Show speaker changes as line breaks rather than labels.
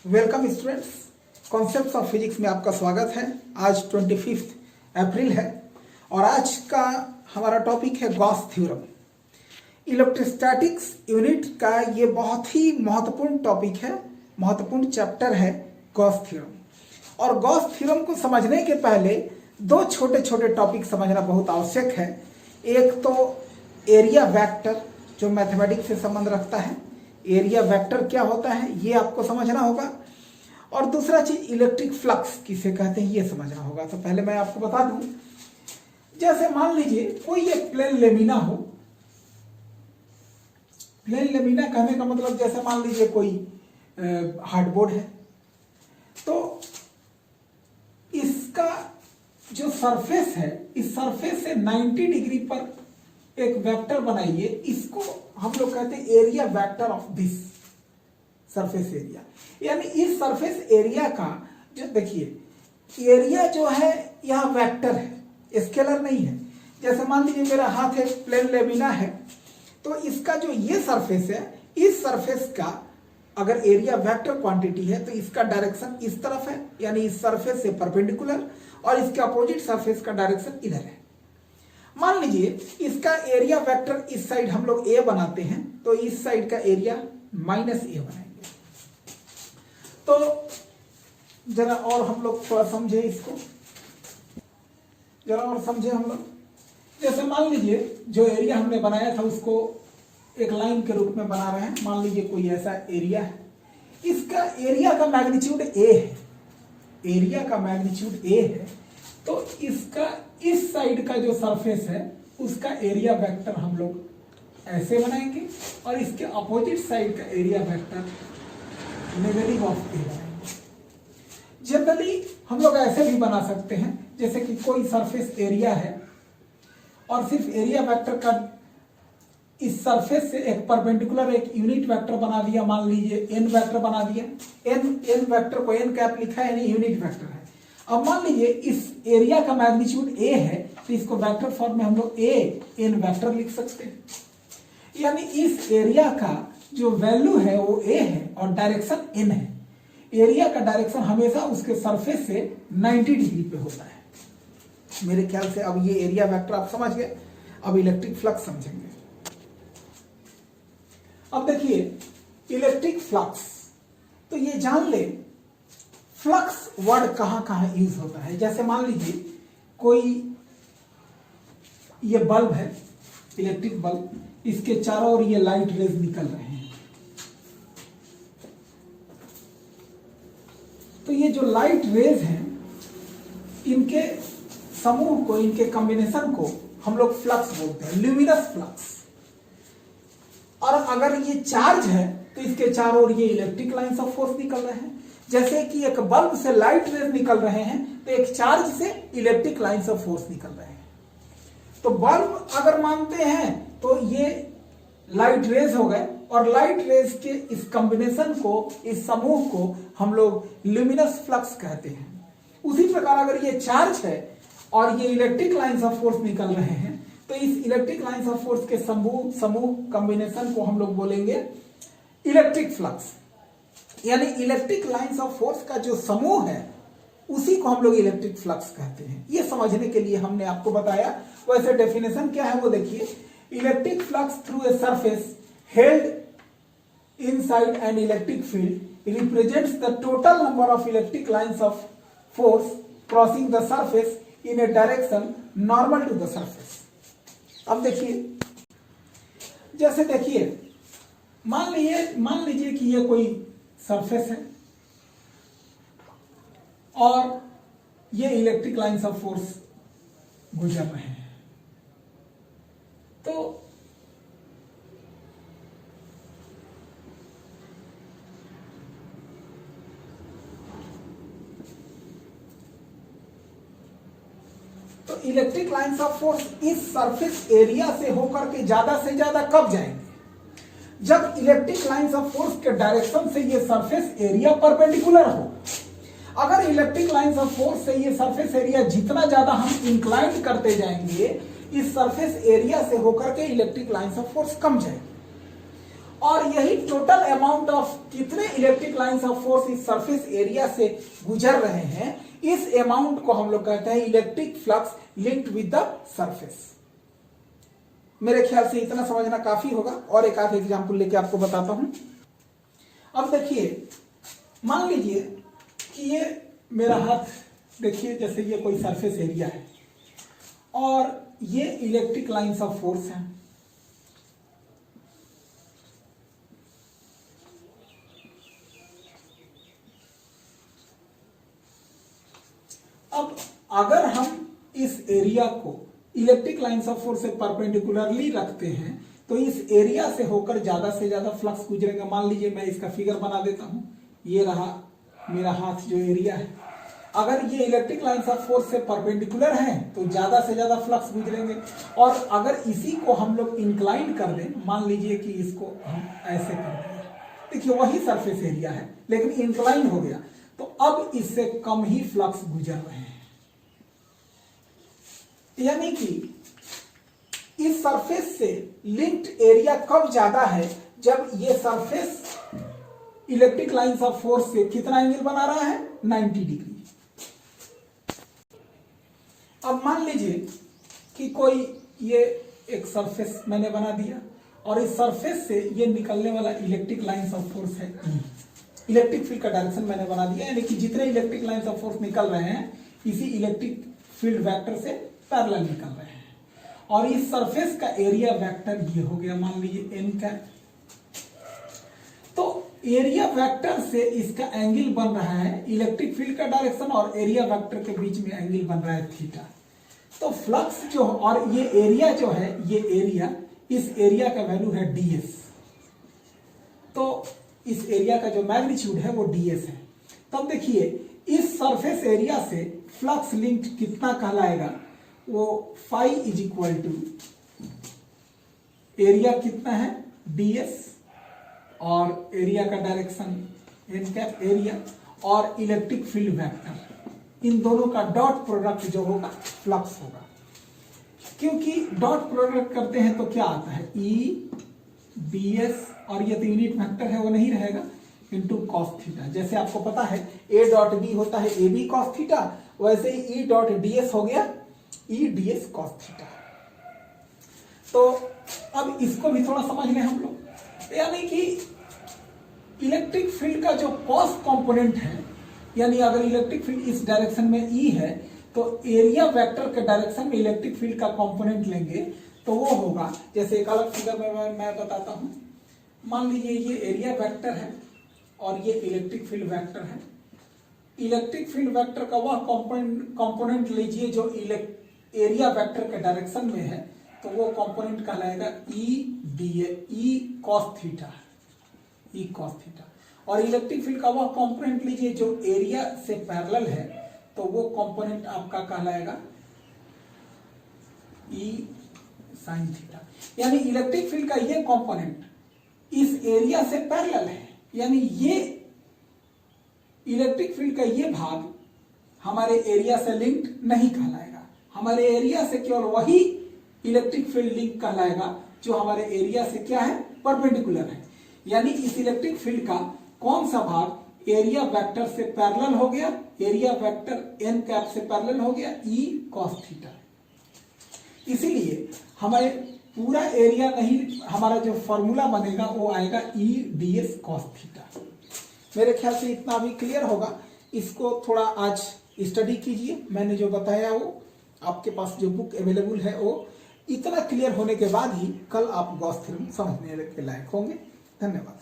Welcome students, concepts of physics में आपका स्वागत है। आज 25 अप्रैल है और आज का हमारा टॉपिक है गॉस थ्योरम। इलेक्ट्रोस्टैटिक्स यूनिट का ये बहुत ही महत्वपूर्ण टॉपिक है, महत्वपूर्ण चैप्टर है गॉस थ्योरम। और गॉस थ्योरम को समझने के पहले दो छोटे छोटे टॉपिक समझना बहुत आवश्यक है। एक तो एरिया वेक्टर जो मैथमेटिक्स से संबंध रखता है, एरिया वेक्टर क्या होता है ये आपको समझना होगा। और दूसरा चीज इलेक्ट्रिक फ्लक्स किसे कहते हैं ये समझना होगा। तो पहले मैं आपको बता दूं, जैसे मान लीजिए कोई एक प्लेन लेमिना हो। प्लेन लेमिना कहने का मतलब जैसे मान लीजिए कोई हार्डबोर्ड है, तो इसका जो सरफेस है, इस सरफेस से 90 डिग्री पर एक वेक्टर बनाइए। इसको हम लोग कहते हैं area vector of this surface area. यानी इस सरफेस एरिया का जो देखिए एरिया जो है यह वेक्टर है, स्केलर नहीं है। जैसे मान लीजिए मेरा हाथ एक प्लेन लेमिना है, तो इसका जो ये सरफेस है, इस सरफेस का अगर एरिया वेक्टर क्वांटिटी है तो इसका डायरेक्शन इस तरफ है, यानी इस सरफेस से परपेंडिकुलर, और इसके अपोजिट सरफेस का डायरेक्शन इधर है। मान लीजिए इसका एरिया वेक्टर इस साइड हम लोग ए बनाते हैं, तो इस साइड का एरिया माइनस ए बनाएंगे। तो जरा और हम लोग थोड़ा समझे इसको, जरा और समझे हम लोग। जैसे मान लीजिए जो एरिया हमने बनाया था उसको एक लाइन के रूप में बना रहे हैं। मान लीजिए कोई ऐसा एरिया है, इसका एरिया का मैग्नीट्यूड ए है, एरिया का मैग्नीट्यूड ए है। तो इसका इस साइड का जो सरफेस है उसका एरिया वेक्टर हम लोग ऐसे बनाएंगे, और इसके अपोजिट साइड का एरिया वेक्टर नेगेटिव ऑफ ए बनाएंगे। जनरली हम लोग ऐसे भी बना सकते हैं, जैसे कि कोई सरफेस एरिया है और सिर्फ एरिया वेक्टर का इस सरफेस से एक परपेंडिकुलर एक यूनिट वेक्टर बना दिया। मान लीजिए एन वेक्टर बना दिया, एन वेक्टर को एन कैप लिखा है, यानी यूनिट वेक्टर है। अब मान लीजिए इस एरिया का मैग्नीट्यूड ए है, तो इसको वेक्टर फॉर्म में हम लोग ए एन वेक्टर लिख सकते हैं। यानी इस एरिया का जो वैल्यू है वो ए है और डायरेक्शन एन है। एरिया का डायरेक्शन हमेशा उसके सरफेस से 90 डिग्री पे होता है। मेरे ख्याल से अब ये एरिया वेक्टर आप समझ गए। अब इलेक्ट्रिक फ्लक्स समझेंगे। अब देखिए इलेक्ट्रिक फ्लक्स, तो ये जान ले फ्लक्स वर्ड कहां कहां यूज होता है। जैसे मान लीजिए कोई ये बल्ब है, इलेक्ट्रिक बल्ब, इसके चारों ओर ये लाइट रेज निकल रहे हैं। तो ये जो लाइट रेज हैं, इनके समूह को, इनके कॉम्बिनेशन को हम लोग फ्लक्स बोलते हैं, ल्यूमिनस फ्लक्स। और अगर ये चार्ज है तो इसके चारों ओर ये इलेक्ट्रिक लाइंस ऑफ फोर्स निकल रहे हैं। जैसे कि एक बल्ब से लाइट रेज निकल रहे हैं, तो एक चार्ज से इलेक्ट्रिक लाइंस ऑफ फोर्स निकल रहे हैं। तो बल्ब अगर मानते हैं तो ये लाइट रेज हो गए, और लाइट रेज के इस कॉम्बिनेशन को, इस समूह को हम लोग ल्यूमिनस फ्लक्स कहते हैं। उसी प्रकार अगर ये चार्ज है और ये इलेक्ट्रिक लाइंस ऑफ फोर्स निकल रहे हैं, तो इस इलेक्ट्रिक लाइंस ऑफ फोर्स के समूह कॉम्बिनेशन को हम लोग बोलेंगे इलेक्ट्रिक फ्लक्स। यानी इलेक्ट्रिक लाइंस ऑफ फोर्स का जो समूह है उसी को हम लोग इलेक्ट्रिक फ्लक्स कहते हैं। ये समझने के लिए हमने आपको बताया। वैसे डेफिनेशन क्या है वो देखिए, electric flux through a surface held inside an electric field represents the total number of electric lines of force crossing the surface in a direction normal to the surface. अब देखिए, जैसे देखिए मान लीजिए कि ये कोई सरफेस है और ये इलेक्ट्रिक लाइंस ऑफ फोर्स गुजर रहे हैं। तो इलेक्ट्रिक लाइंस ऑफ फोर्स इस सरफेस एरिया से होकर के ज्यादा से ज्यादा कब जाएंगे? जब इलेक्ट्रिक लाइंस ऑफ फोर्स के डायरेक्शन से ये सरफेस एरिया परपेंडिकुलर हो। अगर इलेक्ट्रिक लाइंस ऑफ फोर्स से ये सरफेस एरिया जितना ज्यादा हम इंक्लाइन करते जाएंगे, इस सरफेस एरिया से होकर के इलेक्ट्रिक लाइंस ऑफ फोर्स कम जाएंगे। और यही टोटल अमाउंट ऑफ कितने इलेक्ट्रिक लाइंस ऑफ फोर्स इस सरफेस एरिया से गुजर रहे हैं, इस अमाउंट को हम लोग कहते हैं electric flux linked with the surface. मेरे ख्याल से इतना समझना काफी होगा। और एक आध एग्जांपल लेके आपको बताता हूं। अब देखिए, मान लीजिए कि ये मेरा हाथ, देखिए जैसे ये कोई सरफेस एरिया है और ये इलेक्ट्रिक लाइंस ऑफ फोर्स है। अब अगर हम इस एरिया को इलेक्ट्रिक लाइंस ऑफ फोर्स से परपेंडिकुलरली रखते हैं तो इस एरिया से होकर ज्यादा से ज्यादा फ्लक्स गुजरेगा। मान लीजिए मैं इसका फिगर बना देता हूं। ये रहा मेरा हाथ जो एरिया है। अगर ये इलेक्ट्रिक लाइंस ऑफ फोर्स से परपेंडिकुलर है तो ज्यादा से ज्यादा फ्लक्स गुजरेंगे। और अगर इसी को हम लोग इंक्लाइन कर दें, मान लीजिए कि इसको हम ऐसे कर दें, देखिए वही सरफेस एरिया है लेकिन इंक्लाइन हो गया, तो अब इससे कम ही फ्लक्स गुजर रहे हैं। यानी कि इस सरफेस से लिंक्ड एरिया कब ज्यादा है, जब ये surface electric lines of force से कितना एंगल बना रहा है, 90 डिग्री। अब मान लीजिए कि कोई ये एक सरफेस मैंने बना दिया और इस सरफेस से ये निकलने वाला इलेक्ट्रिक लाइंस ऑफ फोर्स है E। इलेक्ट्रिक फील्ड का डायरेक्शन मैंने बना दिया, यानी कि जितने इलेक्ट्रिक लाइंस ऑफ फोर्स निकल रहे हैं इसी इलेक्ट्रिक फील्ड वेक्टर से पैरेलल निकल रहे हैं। और इस सरफेस का एरिया वेक्टर ये हो गया, मान लीजिए n का। तो एरिया वेक्टर से इसका एंगल बन रहा है इलेक्ट्रिक फील्ड का डायरेक्शन और एरिया वेक्टर के बीच में एंगल बन रहा है थीटा। तो फ्लक्स जो, और ये एरिया जो है, ये एरिया, इस एरिया का वैल्यू है ds। तो इस एरिया का जो मैग्नीट्यूड है वो ds है। तब देखिए इस सरफेस एरिया से फ्लक्स लिंक्ड कितना कहलाएगा, वो phi is equal to area कितना है ds और एरिया का डायरेक्शन n कैप एरिया और इलेक्ट्रिक फील्ड वेक्टर, इन दोनों का डॉट प्रोडक्ट जो होगा फ्लक्स होगा। क्योंकि डॉट प्रोडक्ट करते हैं तो क्या आता है, E ds, और ये तो यूनिट वेक्टर है वो नहीं रहेगा, इंटू कॉस थीटा। जैसे आपको पता है A डॉट B होता है AB कॉस थीटा, वैसे ही E डॉट ds हो गया E ds कॉस थीटा। तो अब इसको भी थोड़ा समझ लें हम लोग। यानी कि इलेक्ट्रिक फील्ड का जो कॉस कंपोनेंट है, यानी अगर इलेक्ट्रिक फील्ड इस डायरेक्शन में E है तो एरिया वेक्टर के डायरेक्शन में इलेक्ट्रिक फील्ड का कंपोनेंट लेंगे तो वो होगा, जैसे एक अलग फिगर में मैं बताता हूं। मान लीजिए ये एरिया वेक्टर है और ये इलेक्ट्रिक फील्ड वेक्टर है। इलेक्ट्रिक फील्ड वेक्टर का वह कंपोनेंट लीजिए जो एरिया वेक्टर के डायरेक्शन में है, तो वो कंपोनेंट कहलाएगा E cos theta, E cos theta. और इलेक्ट्रिक फील्ड का वह कंपोनेंट लीजिए जो एरिया से पैरेलल है, तो वो कंपोनेंट आपका कहलाएगा E sin थीटा। यानी इलेक्ट्रिक फील्ड का ये कंपोनेंट इस एरिया से पैरेलल है, यानी ये इलेक्ट्रिक फील्ड का ये भाग हमारे एरिया से लिंक्ड नहीं कहलाएगा। हमारे एरिया से केवल वही इलेक्ट्रिक फील्ड लिंक कहलाएगा जो हमारे एरिया से क्या है, परपेंडिकुलर है। यानी इस इलेक्ट्रिक फील्ड का कौन सा भाग एरिया वेक्टर से पैरेलल हो गया, एरिया वेक्टर n कैप से पैरेलल हो गया E cos थीटा। इसीलिए हमारे पूरा एरिया नहीं, हमारा जो फॉर्मूला बनेगा वो आएगा E ds cos थीटा। मेरे ख्याल से इतना भी क्लियर होगा। इसको थोड़ा आज स्टडी कीजिए। मैंने जो बताया वो आपके पास जो बुक अवेलेबल है वो इतना क्लियर होने के बाद ही कल आप गॉस थ्योरम समझने के लायक होंगे। धन्यवाद।